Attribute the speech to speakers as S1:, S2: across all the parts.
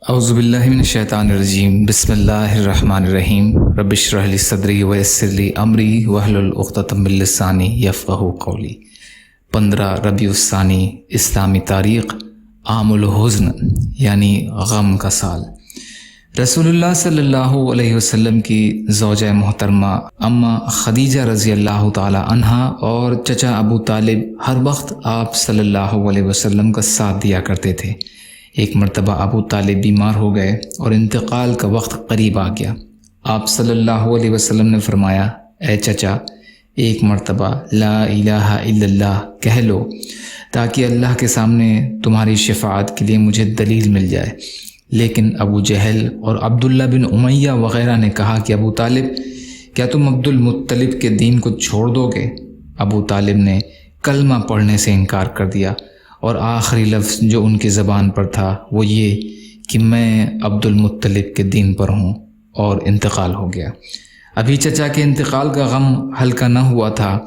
S1: اعوذ باللہ من الشیطان الرجیم بسم اللہ الرحمن الرحیم رب اشرح لی صدری ویسر لی امری واحلل عقدۃ من لسانی یفقہوا قولی۔ 15 ربیع الثانی اسلامی تاریخ عام الحزن یعنی غم کا سال۔ رسول اللہ صلی اللہ علیہ وسلم کی زوجہ محترمہ اماں خدیجہ رضی اللہ تعالی عنہا اور چچا ابو طالب ہر وقت آپ صلی اللہ علیہ وسلم کا ساتھ دیا کرتے تھے۔ ایک مرتبہ ابو طالب بیمار ہو گئے اور انتقال کا وقت قریب آ گیا۔ آپ صلی اللہ علیہ وسلم نے فرمایا، اے چچا، ایک مرتبہ لا الہ الا اللہ کہہ لو تاکہ اللہ کے سامنے تمہاری شفاعت کے لیے مجھے دلیل مل جائے۔ لیکن ابو جہل اور عبداللہ بن امیہ وغیرہ نے کہا کہ ابو طالب، کیا تم عبد المطلب کے دین کو چھوڑ دو گے؟ ابو طالب نے کلمہ پڑھنے سے انکار کر دیا اور آخری لفظ جو ان کی زبان پر تھا وہ یہ کہ میں عبد المطلب کے دین پر ہوں، اور انتقال ہو گیا۔ ابھی چچا کے انتقال کا غم ہلکا نہ ہوا تھا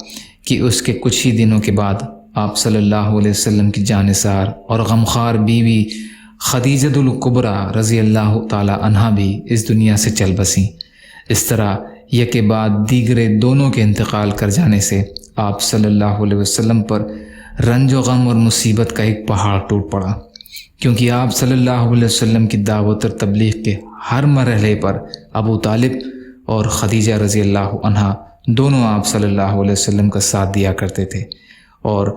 S1: کہ اس کے کچھ ہی دنوں کے بعد آپ صلی اللہ علیہ وسلم کی جانثار اور غمخوار بیوی خدیجۃ الکبریٰ رضی اللہ تعالی عنہا بھی اس دنیا سے چل بسیں۔ اس طرح یکے بعد دیگرے دونوں کے انتقال کر جانے سے آپ صلی اللہ علیہ وسلم پر رنج و غم اور مصیبت کا ایک پہاڑ ٹوٹ پڑا، کیونکہ آپ صلی اللہ علیہ وسلم کی دعوت اور تبلیغ کے ہر مرحلے پر ابو طالب اور خدیجہ رضی اللہ عنہا دونوں آپ صلی اللہ علیہ وسلم کا ساتھ دیا کرتے تھے، اور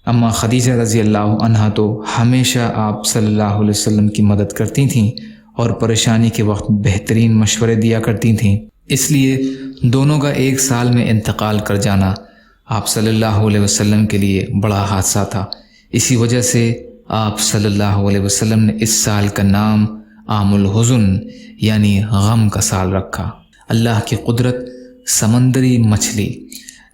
S1: اماں خدیجہ رضی اللہ عنہا تو ہمیشہ آپ صلی اللہ علیہ وسلم کی مدد کرتی تھیں اور پریشانی کے وقت بہترین مشورے دیا کرتی تھیں۔ اس لیے دونوں کا ایک سال میں انتقال کر جانا آپ صلی اللہ علیہ وسلم کے لیے بڑا حادثہ تھا۔ اسی وجہ سے آپ صلی اللہ علیہ وسلم نے اس سال کا نام عام الحزن یعنی غم کا سال رکھا۔ اللہ کی قدرت، سمندری مچھلی،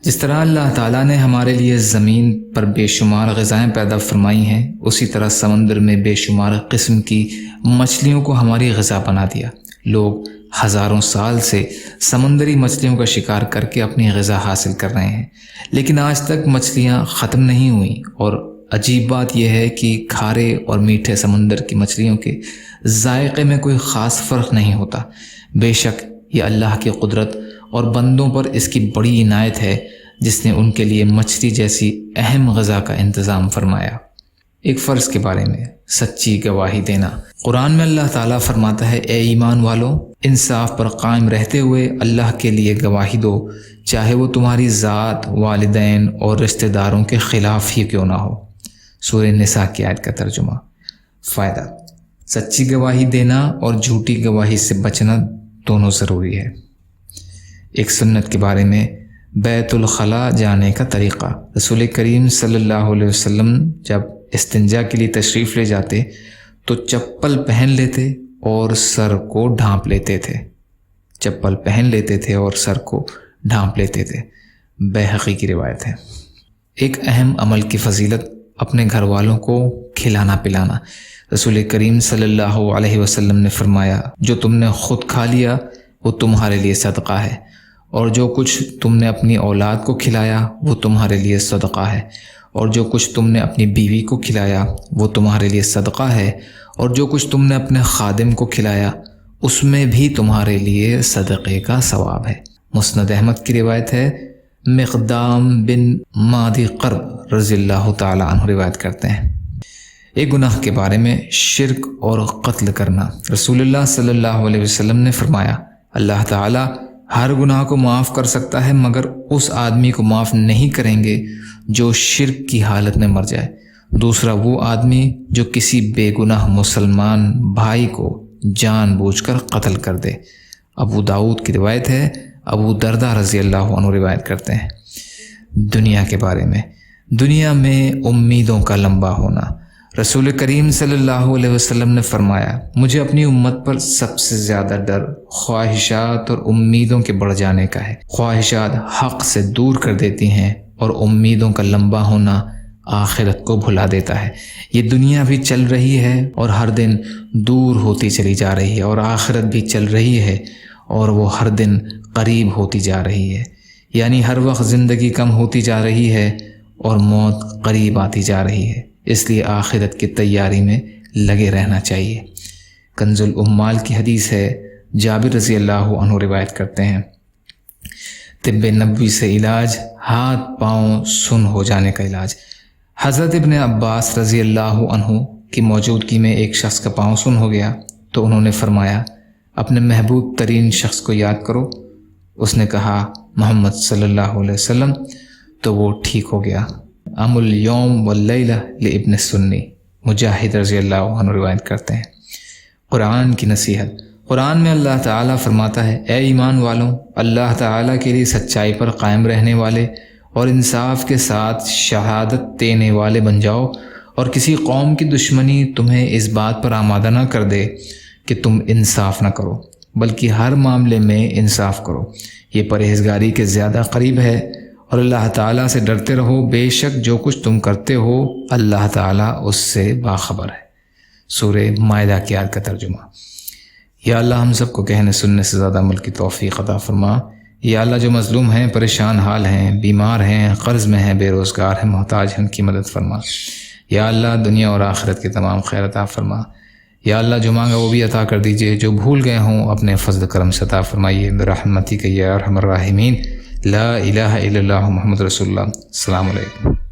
S1: جس طرح اللہ تعالیٰ نے ہمارے لیے زمین پر بے شمار غذائیں پیدا فرمائی ہیں، اسی طرح سمندر میں بے شمار قسم کی مچھلیوں کو ہماری غذا بنا دیا۔ لوگ ہزاروں سال سے سمندری مچھلیوں کا شکار کر کے اپنی غذا حاصل کر رہے ہیں، لیکن آج تک مچھلیاں ختم نہیں ہوئیں، اور عجیب بات یہ ہے کہ کھارے اور میٹھے سمندر کی مچھلیوں کے ذائقے میں کوئی خاص فرق نہیں ہوتا۔ بے شک یہ اللہ کی قدرت اور بندوں پر اس کی بڑی عنایت ہے جس نے ان کے لیے مچھلی جیسی اہم غذا کا انتظام فرمایا۔ ایک فرض کے بارے میں سچی گواہی دینا۔ قرآن میں اللہ تعالیٰ فرماتا ہے، اے ایمان والو، انصاف پر قائم رہتے ہوئے اللہ کے لیے گواہی دو، چاہے وہ تمہاری ذات، والدین اور رشتہ داروں کے خلاف ہی کیوں نہ ہو۔ سورہ نساء کی آیت کا ترجمہ۔ فائدہ: سچی گواہی دینا اور جھوٹی گواہی سے بچنا دونوں ضروری ہے۔ ایک سنت کے بارے میں بیت الخلاء جانے کا طریقہ۔ رسول کریم صلی اللہ علیہ وسلم جب استنجا کے لیے تشریف لے جاتے تو چپل پہن لیتے اور سر کو ڈھانپ لیتے تھے۔ چپل پہن لیتے تھے اور سر کو ڈھانپ لیتے تھے۔ بیہقی کی روایت ہے۔ ایک اہم عمل کی فضیلت: اپنے گھر والوں کو کھلانا پلانا۔ رسول کریم صلی اللہ علیہ وسلم نے فرمایا، جو تم نے خود کھا لیا وہ تمہارے لیے صدقہ ہے، اور جو کچھ تم نے اپنی اولاد کو کھلایا وہ تمہارے لیے صدقہ ہے، اور جو کچھ تم نے اپنی بیوی کو کھلایا وہ تمہارے لیے صدقہ ہے، اور جو کچھ تم نے اپنے خادم کو کھلایا اس میں بھی تمہارے لیے صدقے کا ثواب ہے۔ مسند احمد کی روایت ہے۔ مقدام بن مادی قرب رضی اللہ تعالی عنہ روایت کرتے ہیں۔ ایک گناہ کے بارے میں شرک اور قتل کرنا۔ رسول اللہ صلی اللہ علیہ وسلم نے فرمایا، اللہ تعالی ہر گناہ کو معاف کر سکتا ہے مگر اس آدمی کو معاف نہیں کریں گے جو شرک کی حالت میں مر جائے۔ دوسرا وہ آدمی جو کسی بے گناہ مسلمان بھائی کو جان بوجھ کر قتل کر دے۔ ابو داؤد کی روایت ہے۔ ابو دردہ رضی اللہ عنہ روایت کرتے ہیں۔ دنیا کے بارے میں دنیا میں امیدوں کا لمبا ہونا۔ رسول کریم صلی اللہ علیہ وسلم نے فرمایا، مجھے اپنی امت پر سب سے زیادہ ڈر خواہشات اور امیدوں کے بڑھ جانے کا ہے۔ خواہشات حق سے دور کر دیتی ہیں اور امیدوں کا لمبا ہونا آخرت کو بھلا دیتا ہے۔ یہ دنیا بھی چل رہی ہے اور ہر دن دور ہوتی چلی جا رہی ہے، اور آخرت بھی چل رہی ہے اور وہ ہر دن قریب ہوتی جا رہی ہے، یعنی ہر وقت زندگی کم ہوتی جا رہی ہے اور موت قریب آتی جا رہی ہے۔ اس لیے آخرت کی تیاری میں لگے رہنا چاہیے۔ کنز الامال کی حدیث ہے، جابر رضی اللہ عنہ روایت کرتے ہیں، طب نبوی سے علاج، ہاتھ پاؤں سن ہو جانے کا علاج۔ حضرت ابن عباس رضی اللہ عنہ کی موجودگی میں ایک شخص کا پاؤں سن ہو گیا تو انہوں نے فرمایا اپنے محبوب ترین شخص کو یاد کرو۔ اس نے کہا محمد صلی اللہ علیہ وسلم، تو وہ ٹھیک ہو گیا۔ ام الیوم واللیلہ لابن سنی، مجاہد رضی اللہ عنہ روایت کرتے ہیں۔ قرآن کی نصیحت۔ قرآن میں اللہ تعالیٰ فرماتا ہے، اے ایمان والوں، اللہ تعالیٰ کے لیے سچائی پر قائم رہنے والے اور انصاف کے ساتھ شہادت دینے والے بن جاؤ، اور کسی قوم کی دشمنی تمہیں اس بات پر آمادہ نہ کر دے کہ تم انصاف نہ کرو، بلکہ ہر معاملے میں انصاف کرو، یہ پرہیزگاری کے زیادہ قریب ہے، اور اللہ تعالیٰ سے ڈرتے رہو، بے شک جو کچھ تم کرتے ہو اللہ تعالیٰ اس سے باخبر ہے۔ سورہ مائدہ کی آیت کا ترجمہ۔ یا اللہ ہم سب کو کہنے سننے سے زیادہ عمل کی توفیق عطا فرما۔ یا اللہ جو مظلوم ہیں، پریشان حال ہیں، بیمار ہیں، قرض میں ہیں، بے روزگار ہیں، محتاج ہیں، ان کی مدد فرما۔ یا اللہ دنیا اور آخرت کے تمام خیر عطا فرما۔ یا اللہ جو مانگا وہ بھی عطا کر دیجئے، جو بھول گئے ہوں اپنے فضل کرم سے عطا فرمائیے برحمتک یا ارحم الراحمین۔ لا الہ الا اللہ محمد رسول اللہ۔ السلام علیکم۔